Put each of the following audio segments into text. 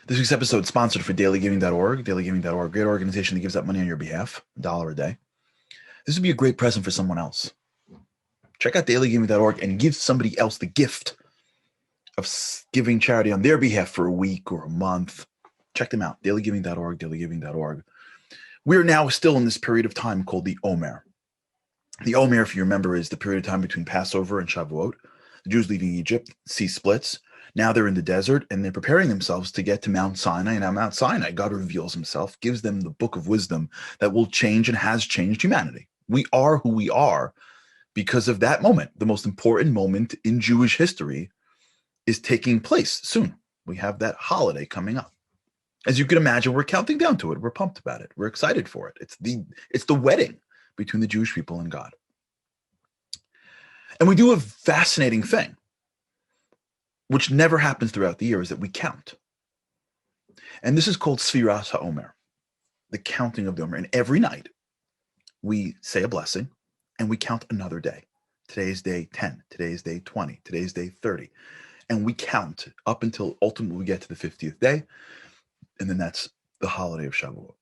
This week's episode is sponsored for dailygiving.org. Dailygiving.org, great organization that gives out money on your behalf, $1 a day. This would be a great present for someone else. Check out dailygiving.org and give somebody else the gift of giving charity on their behalf for a week or a month. Check them out, dailygiving.org, dailygiving.org. We're now still in this period of time called the Omer. The Omer, if you remember, is the period of time between Passover and Shavuot. The Jews leaving Egypt, sea splits. Now they're in the desert and they're preparing themselves to get to Mount Sinai. And on Mount Sinai, God reveals himself, gives them the book of wisdom that will change and has changed humanity. We are who we are because of that moment. The most important moment in Jewish history is taking place soon. We have that holiday coming up. As you can imagine, we're counting down to it. We're pumped about it. We're excited for it. It's the wedding between the Jewish people and God. And we do a fascinating thing, which never happens throughout the year, is that we count. And this is called Sfiras HaOmer, the counting of the Omer. And every night we say a blessing and we count another day. Today's day 10, today's day 20, today's day 30. And we count up until ultimately we get to the 50th day. And then that's the holiday of Shavuot.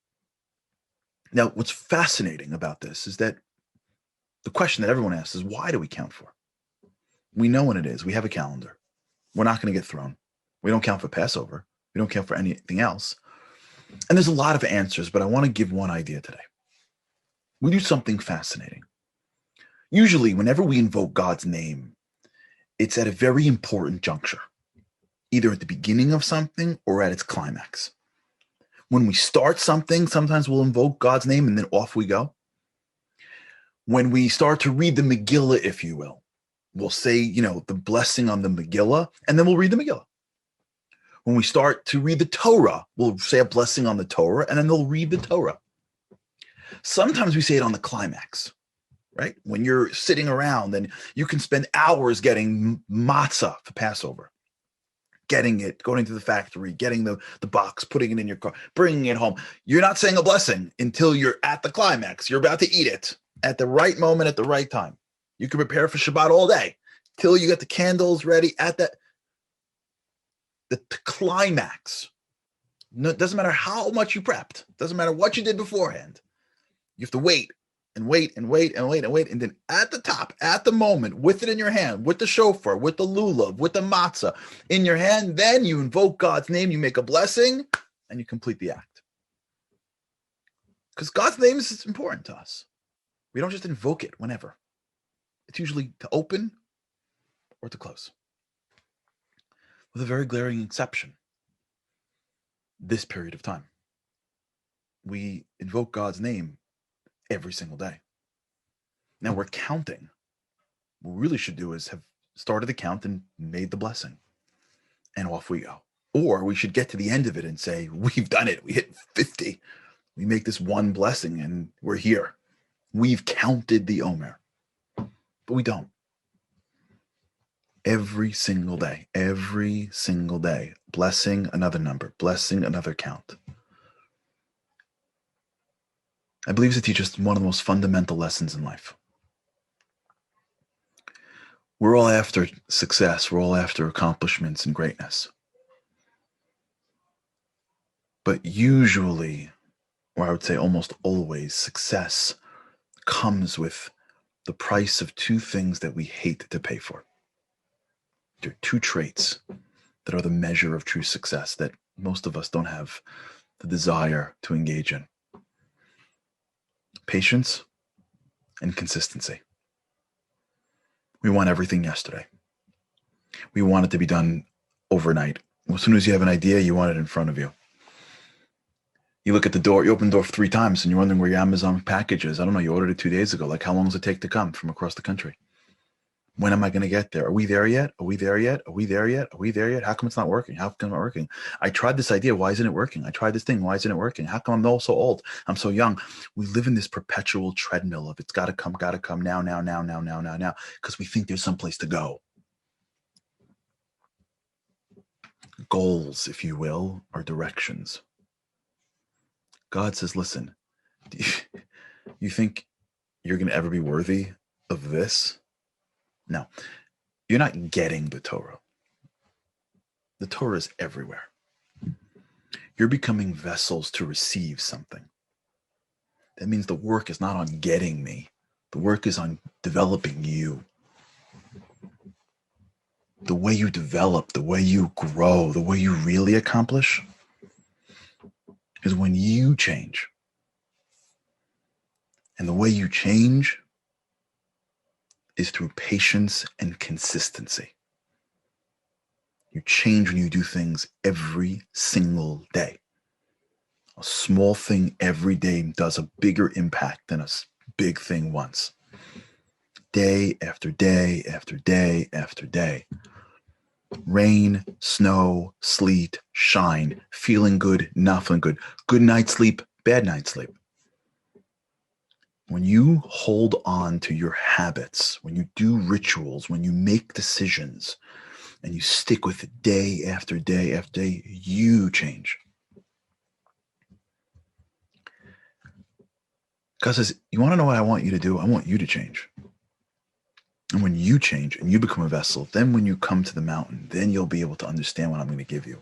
Now, what's fascinating about this is that the question that everyone asks is, why do we count for? We know when it is. We have a calendar. We're not going to get thrown. We don't count for Passover. We don't count for anything else. And there's a lot of answers, but I want to give one idea today. We do something fascinating. Usually, whenever we invoke God's name, it's at a very important juncture, either at the beginning of something or at its climax. When we start something, sometimes we'll invoke God's name and then off we go. When we start to read the Megillah, if you will, we'll say, the blessing on the Megillah, and then we'll read the Megillah. When we start to read the Torah, we'll say a blessing on the Torah, and then they'll read the Torah. Sometimes we say it on the climax, right? When you're sitting around and you can spend hours getting matzah for Passover. Getting it, going to the factory, getting the box, putting it in your car, bringing it home. You're not saying a blessing until you're at the climax. You're about to eat it at the right moment, at the right time. You can prepare for Shabbat all day till you get the candles ready at the climax. No, it doesn't matter how much you prepped. It doesn't matter what you did beforehand. You have to wait and wait and wait and wait and wait. And then at the top, at the moment, with it in your hand, with the shofar, with the lulav, with the matzah in your hand, then you invoke God's name, you make a blessing, and you complete the act. Because God's name is important to us. We don't just invoke it whenever. It's usually to open or to close. With a very glaring exception. This period of time. We invoke God's name every single day. Now we're counting. What we really should do is have started the count and made the blessing. And off we go. Or we should get to the end of it and say, we've done it. We hit 50. We make this one blessing and we're here. We've counted the Omer. But we don't. Every single day, blessing another number, blessing another count. I believe to teach us one of the most fundamental lessons in life. We're all after success. We're all after accomplishments and greatness. But usually, or I would say almost always, success comes with the price of two things that we hate to pay for. There are two traits that are the measure of true success that most of us don't have the desire to engage in. Patience and consistency. We want everything yesterday. We want it to be done overnight. As soon as you have an idea, you want it in front of you. You look at the door, you open the door 3 times and you're wondering where your Amazon package is. I don't know, you ordered it 2 days ago. Like, how long does it take to come from across the country? When am I going to get there? Are we there yet? Are we there yet? Are we there yet? Are we there yet? How come it's not working? How come it's not working? I tried this idea. Why isn't it working? I tried this thing. Why isn't it working? How come I'm so old? I'm so young. We live in this perpetual treadmill of it's got to come now, because we think there's someplace to go. Goals, if you will, are directions. God says, listen, do you think you're going to ever be worthy of this? No, you're not getting the Torah. The Torah is everywhere. You're becoming vessels to receive something. That means the work is not on getting me. The work is on developing you. The way you develop, the way you grow, the way you really accomplish is when you change. And the way you change is through patience and consistency. You change when you do things every single day. A small thing every day does a bigger impact than a big thing once. Day after day after day after day. Rain, snow, sleet, shine, feeling good, not feeling good, good night's sleep, bad night's sleep. When you hold on to your habits, when you do rituals, when you make decisions, and you stick with it day after day after day, you change. God says, you want to know what I want you to do? I want you to change. And when you change and you become a vessel, then when you come to the mountain, then you'll be able to understand what I'm going to give you.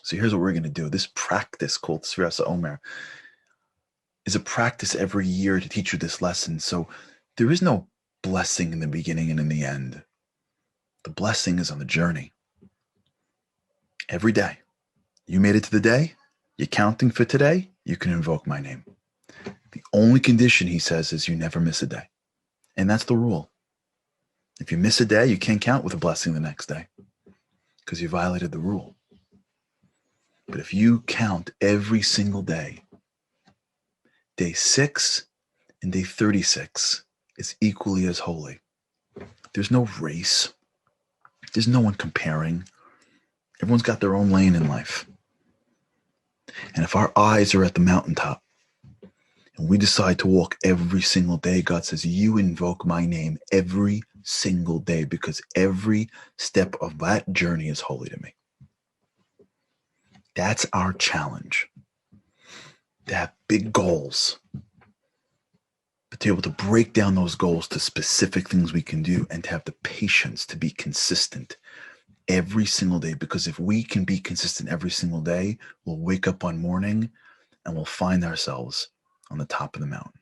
So here's what we're going to do. This practice called Sfiras Omer is a practice every year to teach you this lesson. So there is no blessing in the beginning and in the end. The blessing is on the journey. Every day. You made it to the day. You're counting for today. You can invoke my name. The only condition, he says, is you never miss a day. And that's the rule. If you miss a day, you can't count with a blessing the next day because you violated the rule. But if you count every single day, day 6 and day 36 is equally as holy. There's no race. There's no one comparing. Everyone's got their own lane in life. And if our eyes are at the mountaintop and we decide to walk every single day, God says, you invoke my name every single day because every step of that journey is holy to me. That's our challenge. To have big goals, but to be able to break down those goals to specific things we can do and to have the patience to be consistent every single day. Because if we can be consistent every single day, we'll wake up one morning and we'll find ourselves on the top of the mountain.